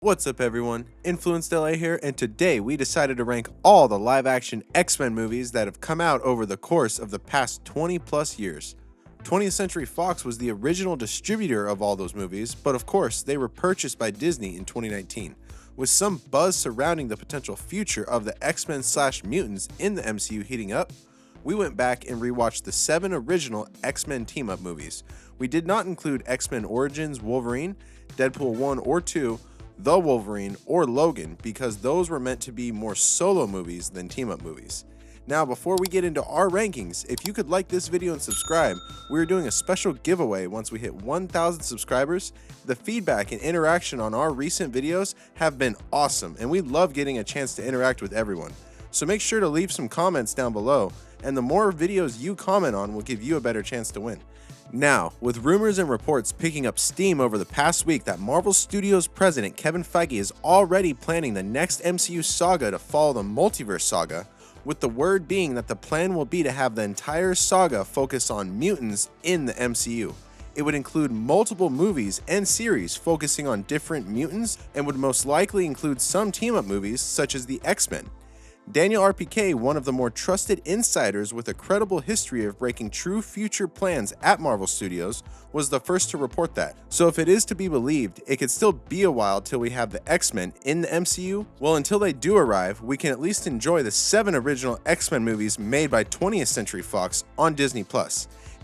What's up everyone, Influenced LA here, and today we decided to rank all the live-action X-Men movies that have come out over the course of the past 20 plus years. 20th Century Fox was the original distributor of all those movies, but of course they were purchased by Disney in 2019. With some buzz surrounding the potential future of the X-Men/Mutants in the MCU heating up, we went back and rewatched the 7 original X-Men team-up movies. We did not include X-Men Origins Wolverine, Deadpool 1 or 2, The Wolverine, or Logan, because those were meant to be more solo movies than team-up movies. Now, before we get into our rankings, if you could like this video and subscribe, we're doing a special giveaway once we hit 1,000 subscribers. The feedback and interaction on our recent videos have been awesome, and we love getting a chance to interact with everyone. So make sure to leave some comments down below, and the more videos you comment on will give you a better chance to win. Now, with rumors and reports picking up steam over the past week that Marvel Studios president Kevin Feige is already planning the next MCU saga to follow the multiverse saga, with the word being that the plan will be to have the entire saga focus on mutants in the MCU. It would include multiple movies and series focusing on different mutants, and would most likely include some team-up movies such as the X-Men. Daniel RPK, one of the more trusted insiders with a credible history of breaking true future plans at Marvel Studios, was the first to report that. So if it is to be believed, it could still be a while till we have the X-Men in the MCU. Well, until they do arrive, we can at least enjoy the 7 original X-Men movies made by 20th Century Fox on Disney+.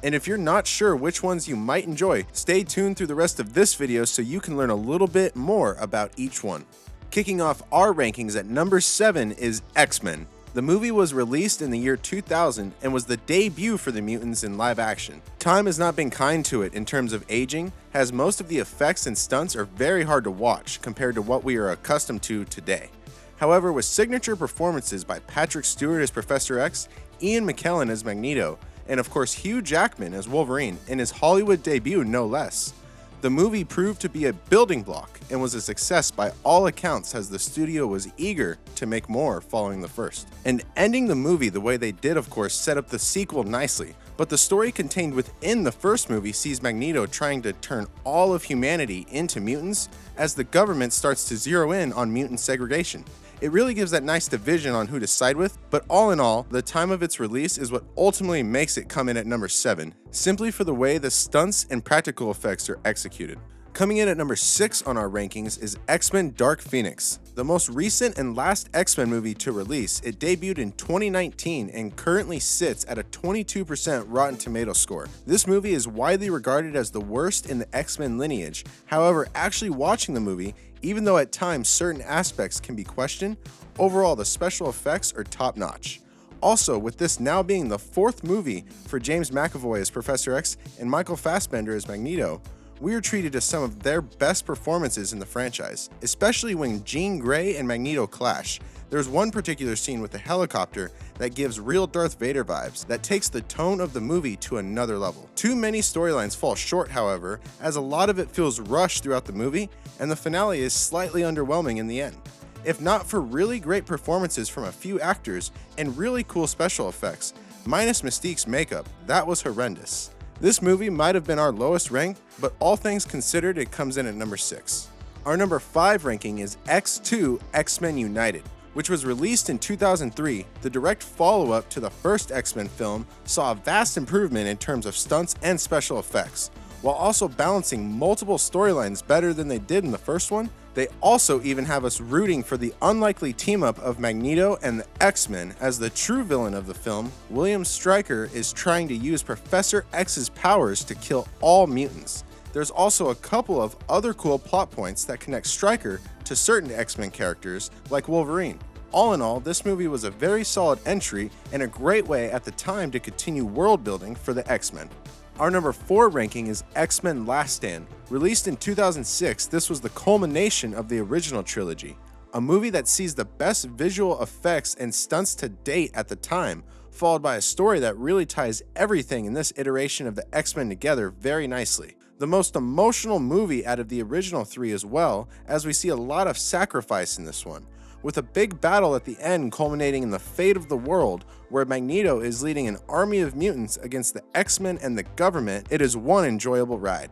And if you're not sure which ones you might enjoy, stay tuned through the rest of this video so you can learn a little bit more about each one. Kicking off our rankings at number 7 is X-Men. The movie was released in the year 2000 and was the debut for the mutants in live action. Time has not been kind to it in terms of aging, as most of the effects and stunts are very hard to watch compared to what we are accustomed to today. However, with signature performances by Patrick Stewart as Professor X, Ian McKellen as Magneto, and of course Hugh Jackman as Wolverine in his Hollywood debut no less, the movie proved to be a building block and was a success by all accounts, as the studio was eager to make more following the first. And ending the movie the way they did, of course, set up the sequel nicely, but the story contained within the first movie sees Magneto trying to turn all of humanity into mutants as the government starts to zero in on mutant segregation. It really gives that nice division on who to side with, but all in all, the time of its release is what ultimately makes it come in at number 7, simply for the way the stunts and practical effects are executed. Coming in at number 6 on our rankings is X-Men Dark Phoenix. The most recent and last X-Men movie to release, it debuted in 2019 and currently sits at a 22% Rotten Tomatoes score. This movie is widely regarded as the worst in the X-Men lineage. However, actually watching the movie, even though at times certain aspects can be questioned, overall the special effects are top-notch. Also, with this now being the 4th movie for James McAvoy as Professor X and Michael Fassbender as Magneto, we are treated to some of their best performances in the franchise, especially when Jean Grey and Magneto clash. There's one particular scene with a helicopter that gives real Darth Vader vibes that takes the tone of the movie to another level. Too many storylines fall short, however, as a lot of it feels rushed throughout the movie, and the finale is slightly underwhelming in the end. If not for really great performances from a few actors and really cool special effects, minus Mystique's makeup, that was horrendous. This movie might have been our lowest ranked, but all things considered, it comes in at number 6. Our number 5 ranking is X2 X-Men United, which was released in 2003. The direct follow-up to the first X-Men film saw a vast improvement in terms of stunts and special effects. While also balancing multiple storylines better than they did in the first one, they also even have us rooting for the unlikely team-up of Magneto and the X-Men, as the true villain of the film, William Stryker, is trying to use Professor X's powers to kill all mutants. There's also a couple of other cool plot points that connect Stryker to certain X-Men characters, like Wolverine. All in all, this movie was a very solid entry and a great way at the time to continue world building for the X-Men. Our number 4 ranking is X-Men Last Stand. Released in 2006, this was the culmination of the original trilogy, a movie that sees the best visual effects and stunts to date at the time, followed by a story that really ties everything in this iteration of the X-Men together very nicely. The most emotional movie out of the original 3 as well, as we see a lot of sacrifice in this one, with a big battle at the end culminating in the fate of the world, where Magneto is leading an army of mutants against the X-Men and the government. It is one enjoyable ride.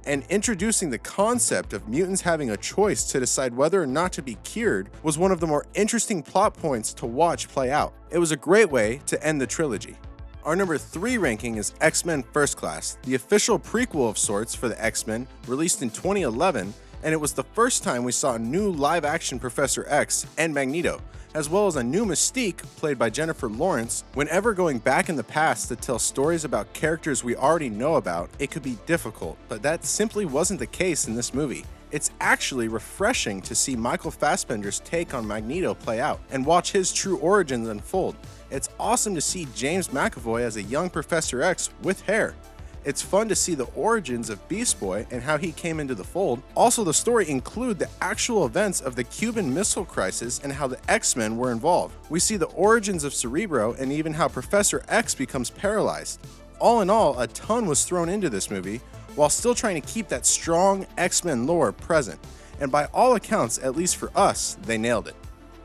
and introducing the concept of mutants having a choice to decide whether or not to be cured was one of the more interesting plot points to watch play out. It was a great way to end the trilogy. Our number 3 ranking is X-Men First Class, the official prequel of sorts for the X-Men, released in 2011, and it was the first time we saw a new live-action Professor X and Magneto, as well as a new Mystique, played by Jennifer Lawrence. Whenever going back in the past to tell stories about characters we already know about, it could be difficult, but that simply wasn't the case in this movie. It's actually refreshing to see Michael Fassbender's take on Magneto play out, and watch his true origins unfold. It's awesome to see James McAvoy as a young Professor X with hair. It's fun to see the origins of Beast Boy and how he came into the fold. Also, the story include the actual events of the Cuban Missile Crisis and how the X-Men were involved. We see the origins of Cerebro and even how Professor X becomes paralyzed. All in all, a ton was thrown into this movie, while still trying to keep that strong X-Men lore present. And by all accounts, at least for us, they nailed it.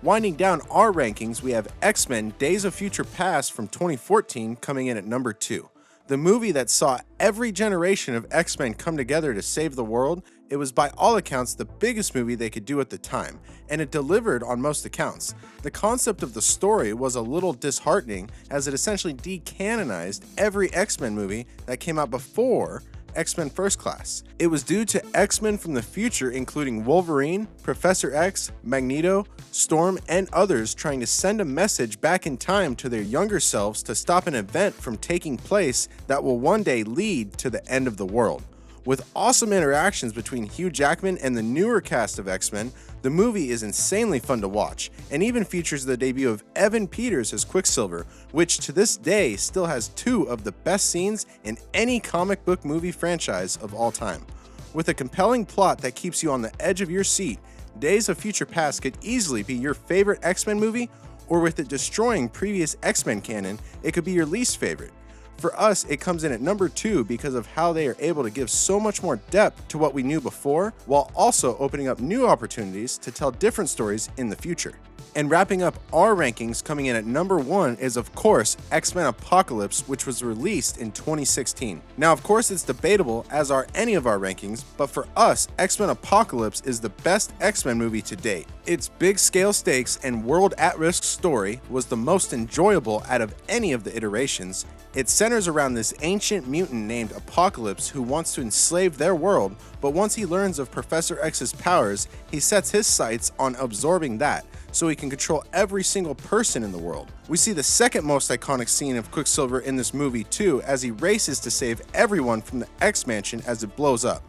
Winding down our rankings, we have X-Men Days of Future Past from 2014 coming in at number 2. The movie that saw every generation of X-Men come together to save the world. It was by all accounts the biggest movie they could do at the time, and it delivered on most accounts. The concept of the story was a little disheartening, as it essentially decanonized every X-Men movie that came out before X-Men First Class. It was due to X-Men from the future, including Wolverine, Professor X, Magneto, Storm, and others trying to send a message back in time to their younger selves to stop an event from taking place that will one day lead to the end of the world. With awesome interactions between Hugh Jackman and the newer cast of X-Men, the movie is insanely fun to watch, and even features the debut of Evan Peters as Quicksilver, which to this day still has 2 of the best scenes in any comic book movie franchise of all time. With a compelling plot that keeps you on the edge of your seat, Days of Future Past could easily be your favorite X-Men movie, or with it destroying previous X-Men canon, it could be your least favorite. For us, it comes in at number 2 because of how they are able to give so much more depth to what we knew before, while also opening up new opportunities to tell different stories in the future. And wrapping up our rankings, coming in at number 1 is of course X-Men Apocalypse, which was released in 2016. Now of course it's debatable, as are any of our rankings, but for us, X-Men Apocalypse is the best X-Men movie to date. Its big scale stakes and world at-risk story was the most enjoyable out of any of the iterations. It centers around this ancient mutant named Apocalypse who wants to enslave their world, but once he learns of Professor X's powers, he sets his sights on absorbing that, so he can control every single person in the world. We see the second most iconic scene of Quicksilver in this movie too, as he races to save everyone from the X-Mansion as it blows up.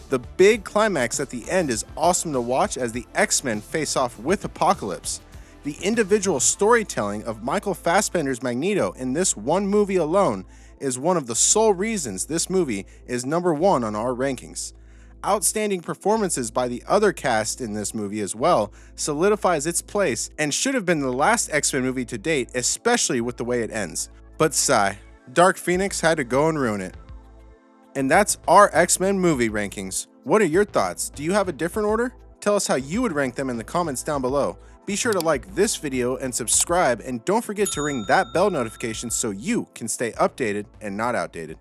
The big climax at the end is awesome to watch as the X-Men face off with Apocalypse. The individual storytelling of Michael Fassbender's Magneto in this one movie alone is one of the sole reasons this movie is number 1 on our rankings. Outstanding performances by the other cast in this movie as well solidifies its place and should have been the last X-Men movie to date, especially with the way it ends. But sigh, Dark Phoenix had to go and ruin it. And that's our X-Men movie rankings. What are your thoughts? Do you have a different order? Tell us how you would rank them in the comments down below. Be sure to like this video and subscribe, and don't forget to ring that bell notification so you can stay updated and not outdated.